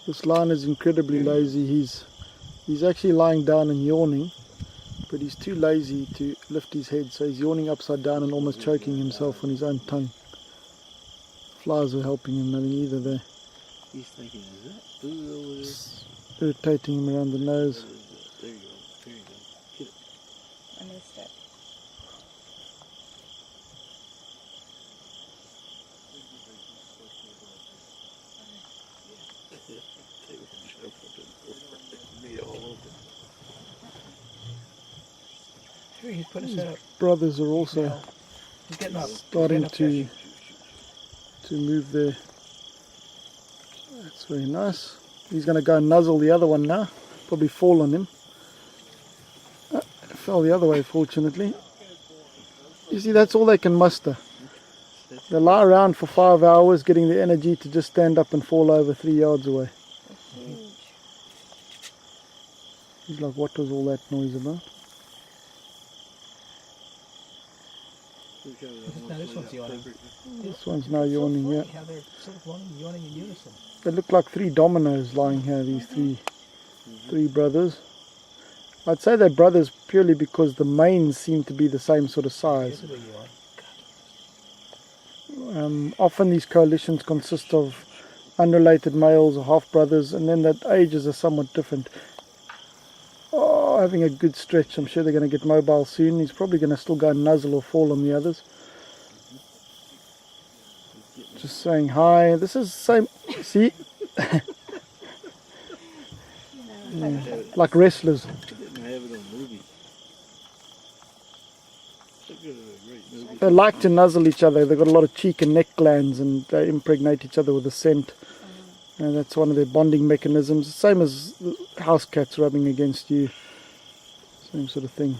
This lion is incredibly lazy. He's actually lying down and yawning, but he's too lazy to lift his head, so he's yawning upside down and almost choking himself on his own tongue. Flies are helping him nothing either there. He's thinking, is that food over there? Just irritating him around the nose. There you go. There you go. Get it. I missed it. Sure, he's put his head up. Brothers are also He's getting up. starting to move there. That's very nice. He's going to go and nuzzle the other one now. Probably fall on him. Fell the other way, fortunately. You see, that's all they can muster. They lie around for 5 hours getting the energy to just stand up and fall over 3 yards away. He's like, what was all that noise about? Now this one's yawning. This one's now yawning, yeah. How they're sort of yawning in unison. They look like 3 dominoes lying here, these three brothers. I'd say they're brothers purely because the manes seem to be the same sort of size. Often these coalitions consist of unrelated males or half-brothers, and then the ages are somewhat different. Oh, having a good stretch. I'm sure they're going to get mobile soon. He's probably going to still go and nuzzle or fall on the others. Just saying hi. This is the same. See? Yeah, like wrestlers. They like to nuzzle each other. They've got a lot of cheek and neck glands, and they impregnate each other with the scent. And that's one of their bonding mechanisms. Same as house cats rubbing against you. Same sort of thing.